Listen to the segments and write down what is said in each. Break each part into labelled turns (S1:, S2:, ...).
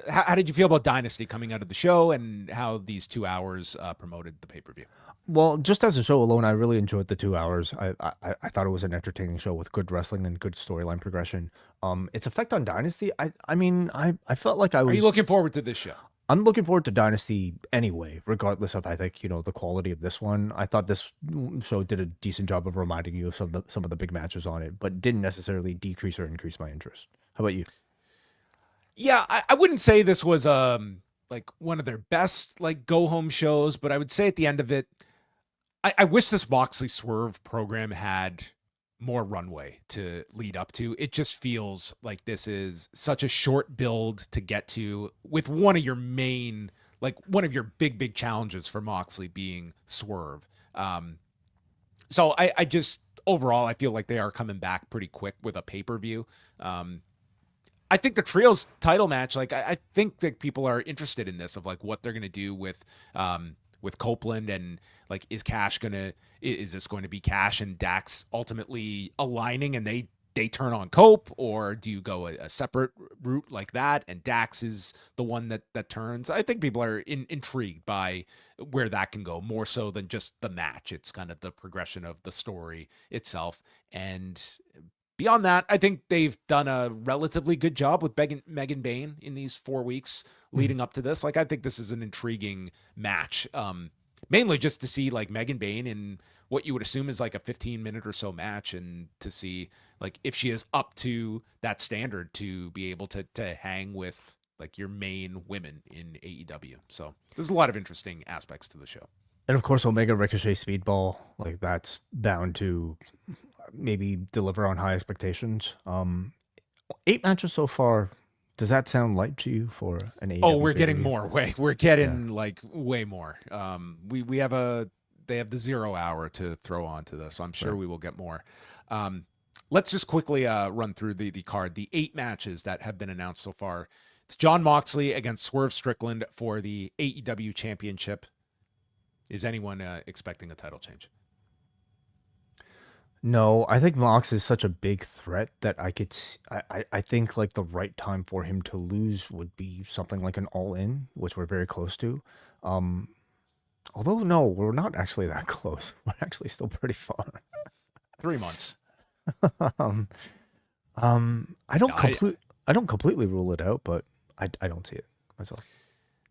S1: how did you feel about Dynasty coming out of the show and how these 2 hours promoted the pay-per-view?
S2: Well, just as a show alone, I really enjoyed the 2 hours. I thought it was an entertaining show with good wrestling and good storyline progression. Its effect on Dynasty, I felt like I
S1: Are you
S2: was.
S1: looking forward to this show?
S2: I'm looking forward to Dynasty anyway, regardless of I think the quality of this one. I thought this show did a decent job of reminding you of some of the big matches on it, but didn't necessarily decrease or increase my interest. How about you?
S1: Yeah, I wouldn't say this was like one of their best like go home shows, but I would say at the end of it, I wish this Moxley Swerve program had more runway to lead up to. It just feels like this is such a short build to get to with one of your main, like one of your big challenges for Moxley being Swerve. So I just overall I feel like they are coming back pretty quick with a pay-per-view. I think the trios title match, like I think that people are interested in this of like what they're gonna do with Copeland and like is this going to be Cash and Dax ultimately aligning and they turn on Cope, or do you go a separate route like that and Dax is the one that turns? I think people are intrigued by where that can go more so than just the match. It's kind of the progression of the story itself. And beyond that, I think they've done a relatively good job with Megan Bain in these 4 weeks leading up to this. Like, I think this is an intriguing match, mainly just to see like Megan Bain in what you would assume is like a 15-minute or so match, and to see like if she is up to that standard to be able to hang with like your main women in AEW. So there's a lot of interesting aspects to the show.
S2: And of course, Omega Ricochet Speedball, like that's bound to maybe deliver on high expectations. 8 matches so far. Does that sound light to you for an
S1: Oh,
S2: AEW
S1: we're getting
S2: pay-per-view?
S1: more. We're getting
S2: Yeah.
S1: like way more. We have they have the 0 hour to throw onto this, so I'm sure
S2: Right.
S1: we will get more. Let's just quickly run through the card. The 8 matches that have been announced so far. It's John Moxley against Swerve Strickland for the AEW Championship. Is anyone expecting a title change?
S2: No, I think Mox is such a big threat that I think like the right time for him to lose would be something like an all in, which we're very close to. Um, Although no, we're not actually that close. We're actually still pretty far.
S1: 3 months.
S2: um,
S1: Yeah,
S2: I don't completely rule it out, but I don't see it myself.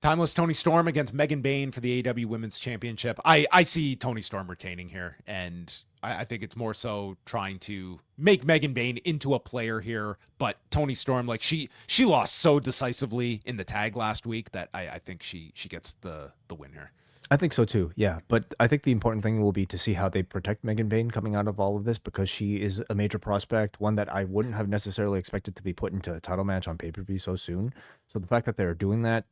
S1: Timeless Tony Storm against Megan Bain for the AEW Women's Championship. I see Tony Storm retaining here, and I think it's more so trying to make Megan Bain into a player here. But Tony Storm, like she lost so decisively in the tag last week that I think she gets the win here.
S2: I think so too. Yeah, but I think the important thing will be to see how they protect Megan Bain coming out of all of this, because she is a major prospect, one that I wouldn't have necessarily expected to be put into a title match on pay-per-view so soon. So the fact that they're doing that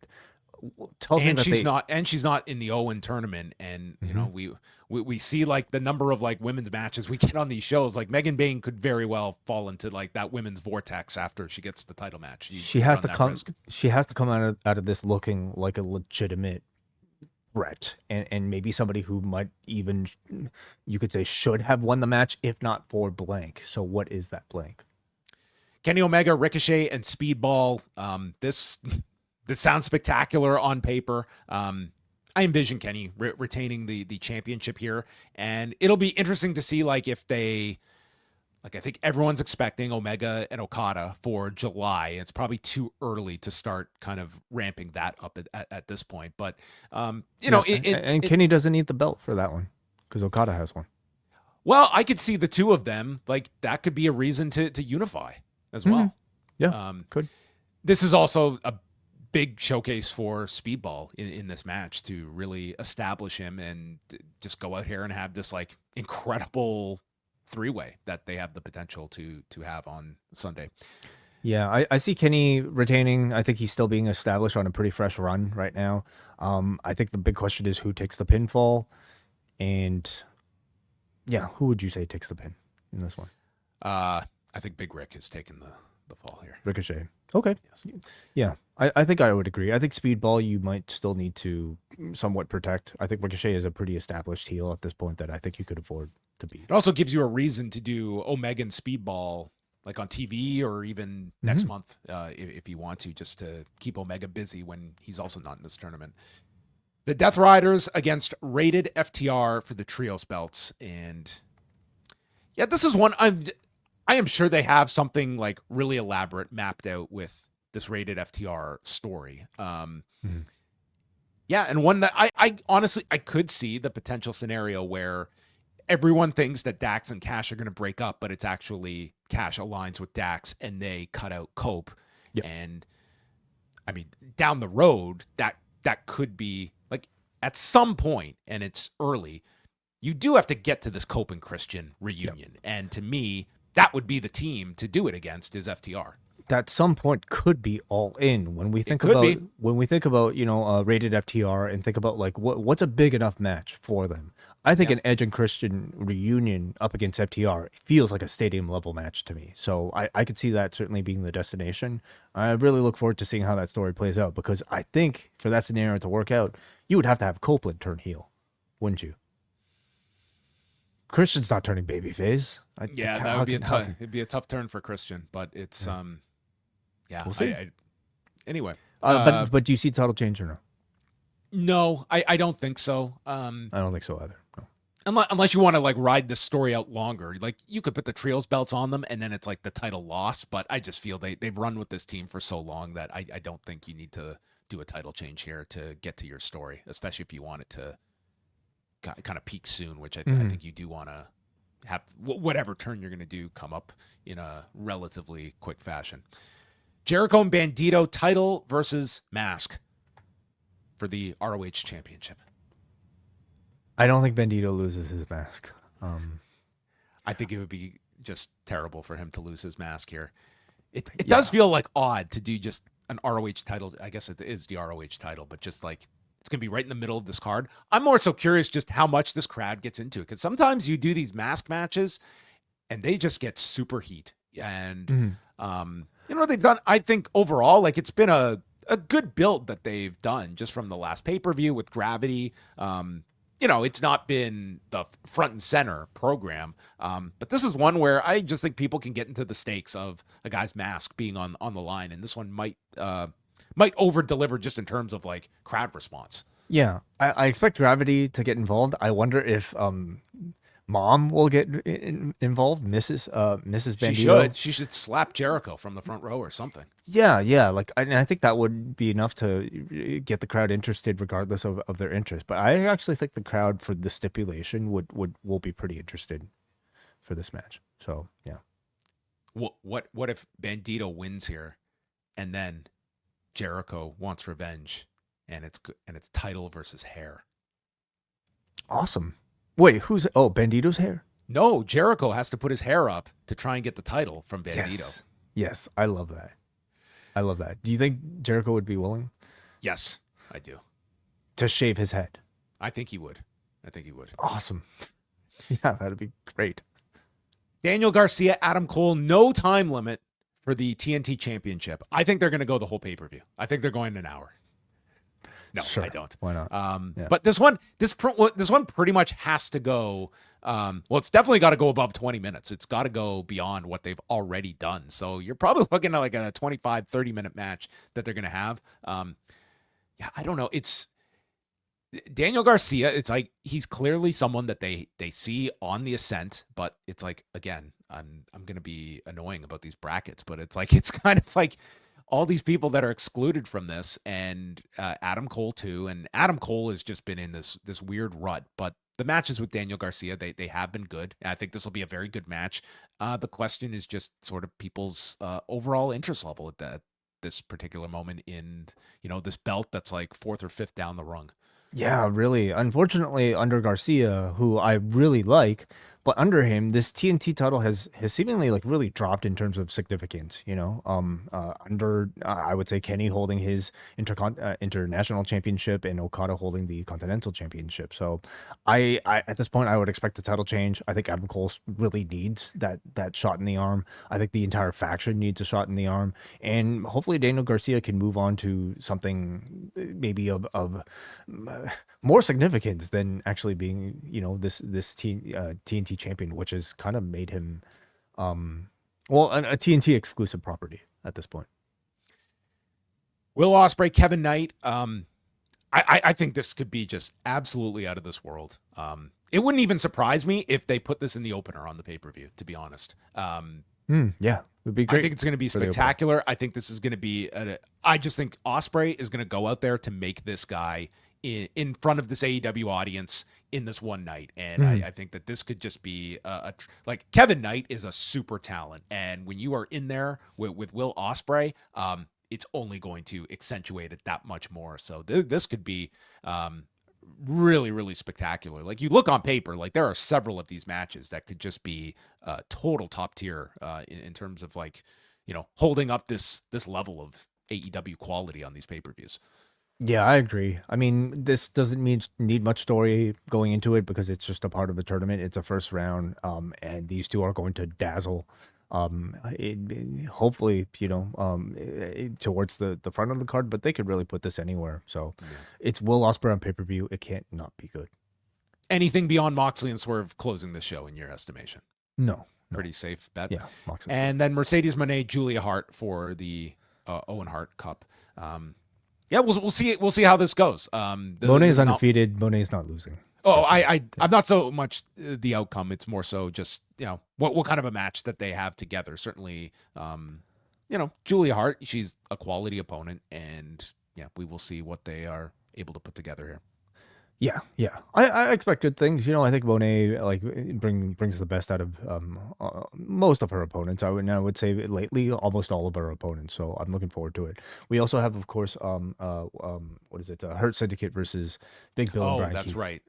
S2: tells me
S1: And
S2: that
S1: she's
S2: they.
S1: not in the Owen tournament. And you know,
S2: Mhm.
S1: we see like the number of like women's matches we get on these shows. Like Megan Bain could very well fall into like that women's vortex after she gets the title match.
S2: She
S1: You
S2: has
S1: run
S2: to
S1: that
S2: come.
S1: risk.
S2: She has to come out of this looking like a legitimate threat, and maybe somebody who might even, you could say, should have won the match if not for blank. So what is that blank?
S1: Kenny Omega, Ricochet, and Speedball. This this sounds spectacular on paper. I envision Kenny retaining the championship here, and it'll be interesting to see like if they like. I think everyone's expecting Omega and Okada for July. It's probably too early to start kind of ramping that up at this point. But you know,
S2: Yeah, and Kenny doesn't need the belt for that one because Okada has one.
S1: well, I could see the two of them like that could be a reason to unify as
S2: Hmm.
S1: well.
S2: Yeah,
S1: Um,
S2: could.
S1: this is also a big showcase for Speedball in this match to really establish him and just go out here and have this like incredible 3-way that they have the potential to have on Sunday.
S2: Yeah, I see Kenny retaining. I think he's still being established on a pretty fresh run right now. I think the big question is who takes the pinfall, and yeah, who would you say takes the pin in this one?
S1: I think Big Rick has taken the fall here.
S2: Ricochet. Okay.
S1: Yes.
S2: Yeah, I think I would agree. I think Speedball you might still need to somewhat protect. I think Ricochet is a pretty established heel at this point that I think you could afford to beat.
S1: It also gives you a reason to do Omega and Speedball like on TV or even next
S2: Hmm.
S1: month if you want to, just to keep Omega busy when he's also not in this tournament. The Death Riders against Rated FTR for the trios belts, and yeah, this is one I am sure they have something like really elaborate mapped out with this Rated FTR story.
S2: Hmm.
S1: Yeah, and one that I honestly I could see the potential scenario where everyone thinks that Dax and Cash are going to break up, but it's actually Cash aligns with Dax and they cut out Cope.
S2: Yeah,
S1: And I mean, down the road, that could be like at some point, and it's early. You do have to get to this Cope and Christian
S2: yeah.
S1: reunion, and to me, that would be the team to do it against is FTR.
S2: That some point could be all in when we
S1: It
S2: think
S1: could
S2: about
S1: be,
S2: rated FTR and think about like what's a big enough match for them. I think
S1: yeah.
S2: an Edge and Christian reunion up against FTR feels like a stadium level match to me. So I could see that certainly being the destination. I really look forward to seeing how that story plays out because I think for that scenario to work out, you would have to have Copeland turn heel, wouldn't you? Christian's not turning babyface.
S1: Yeah, that
S2: How
S1: would be a
S2: can how
S1: tough.
S2: can
S1: It'd be a tough turn for Christian, but it's
S2: yeah.
S1: yeah.
S2: We'll
S1: I,
S2: see.
S1: I anyway.
S2: But do you see title change or no?
S1: No, I don't think so.
S2: I don't think so either. No.
S1: Unless you want to like ride the story out longer, like you could put the trios belts on them and then it's like the title loss. But I just feel they've run with this team for so long that I don't think you need to do a title change here to get to your story, especially if you want it to kind of peak soon, which I
S2: Mhm.
S1: think you do want to have whatever turn you're going to do come up in a relatively quick fashion. Jericho and Bandito title versus Mask for the ROH championship.
S2: I don't think Bandito loses his mask. Um,
S1: I think it would be just terrible for him to lose his mask here. It does
S2: yeah,
S1: feel like odd to do just an ROH title. I guess it is the ROH title, but just like it's gonna be right in the middle of this card. I'm more so curious just how much this crowd gets into it because sometimes you do these mask matches and they just get super heat. And
S2: mhm.
S1: you know what they've done? I think overall, like it's been a good build that they've done just from the last pay per view with Gravity. It's not been the front and center program, but this is one where I just think people can get into the stakes of a guy's mask being on the line, and this one might over deliver just in terms of like crowd response.
S2: Yeah. I expect Gravity to get involved. I wonder if Mom will get involved, Mrs. Bandito.
S1: She should slap Jericho from the front row or something.
S2: Yeah, yeah. Like, and I think that would be enough to get the crowd interested, regardless of their interest. But I actually think the crowd for the stipulation will be pretty interested for this match. So yeah.
S1: What if Bandito wins here, and then Jericho wants revenge, and it's title versus hair.
S2: Awesome. Wait, Bandito's hair?
S1: No, Jericho has to put his hair up to try and get the title from Bandito.
S2: Yes. Yes, I love that. I love that. Do you think Jericho would be willing
S1: Yes, I do.
S2: to shave his head?
S1: I think he would. I think he would.
S2: Awesome. Yeah, that'd be great.
S1: Daniel Garcia, Adam Cole, no time limit for the TNT Championship. I think they're going to go the whole pay per view. I think they're going an hour. No,
S2: Sure.
S1: I don't.
S2: Why not? Yeah.
S1: But this one pretty much has to go. Well, it's definitely got to go above 20 minutes. It's got to go beyond what they've already done. So you're probably looking at like a 25, 30-minute match that they're going to have. Yeah, I don't know. It's Daniel Garcia. It's like he's clearly someone that they see on the ascent, but it's like again, I'm going to be annoying about these brackets, but it's like it's kind of like all these people that are excluded from this, and Adam Cole too. And Adam Cole has just been in this weird rut, but the matches with Daniel Garcia, they have been good. I think this will be a very good match. The question is just sort of people's overall interest level at this particular moment in this belt that's like fourth or fifth down the rung.
S2: Yeah, really. Unfortunately, under Garcia, who I really like, but under him, this TNT title has seemingly like really dropped in terms of significance. Under I would say Kenny holding his international championship and Okada holding the Continental Championship. So, I at this point I would expect a title change. I think Adam Cole really needs that shot in the arm. I think the entire faction needs a shot in the arm, and hopefully Daniel Garcia can move on to something maybe of more significance than actually being this TNT champion, which has kind of made him Well, a TNT exclusive property at this point.
S1: Will Ospreay, Kevin Knight. I think this could be just absolutely out of this world. It wouldn't even surprise me if they put this in the opener on the pay-per-view, to be honest.
S2: Yeah, it would be
S1: I
S2: great.
S1: think it's going to be spectacular. I think this is going to be. I just think Ospreay is going to go out there to make this guy in front of this AEW audience in this one night, and I think that this could just be like Kevin Knight is a super talent, and when you are in there with Will Ospreay, it's only going to accentuate it that much more. So this could be really, really spectacular. Like you look on paper, like there are several of these matches that could just be total top tier in terms of like, holding up this level of AEW quality on these pay-per-views.
S2: Yeah, I agree. I mean, this doesn't need much story going into it because it's just a part of the tournament. It's a first round, and these two are going to dazzle. Hopefully, towards the front of the card, but they could really put this anywhere. So, it's Will Ospreay on pay-per-view. It can't not be good.
S1: Anything beyond Moxley and Swerve closing the show in your estimation?
S2: No.
S1: Pretty safe bet.
S2: Yeah, Moxley.
S1: And then Mercedes Moné, Julia Hart for the Owen Hart Cup. Yeah, we'll see. We'll see how this goes.
S2: Monet is undefeated. Monet is not losing.
S1: Oh, I'm not so much the outcome. It's more so just what kind of a match that they have together. Certainly, Julia Hart, she's a quality opponent, and we will see what they are able to put together here.
S2: Yeah. I expect good things. I think Monet brings the best out of most of her opponents. I would say lately almost all of her opponents. So I'm looking forward to it. We also have, of course, what is it? Hurt Syndicate versus Big Bill and Brian
S1: that's
S2: Keith.
S1: Right.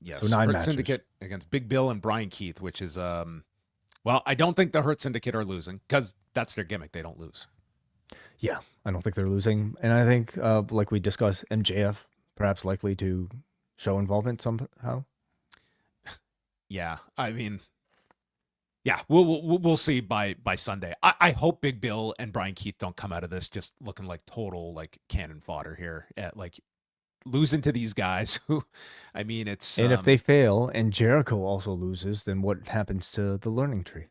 S1: Yes.
S2: So 9
S1: Hurt
S2: matches.
S1: Syndicate against Big Bill and Brian Keith, which is well, I don't think the Hurt Syndicate are losing because that's their gimmick. They don't lose.
S2: Yeah, I don't think they're losing, and I think like we discussed, MJF perhaps likely to show involvement somehow.
S1: Yeah, I mean, yeah, we'll see by Sunday. I hope Big Bill and Brian Keith don't come out of this just looking like total like cannon fodder here, like losing to these guys who, I mean, it's
S2: and if they fail and Jericho also loses, then what happens to the learning tree?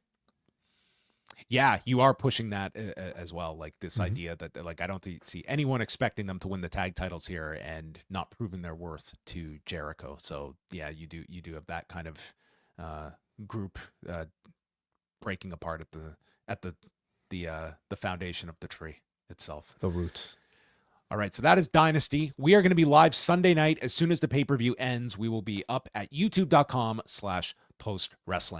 S1: Yeah, you are pushing that as well. Like this idea that like I don't see anyone expecting them to win the tag titles here and not proving their worth to Jericho. So yeah, you do have that kind of group breaking apart at the foundation of the tree itself.
S2: The roots.
S1: All right, so that is Dynasty. We are going to be live Sunday night as soon as the pay-per-view ends. We will be up at youtube.com/postwrestling.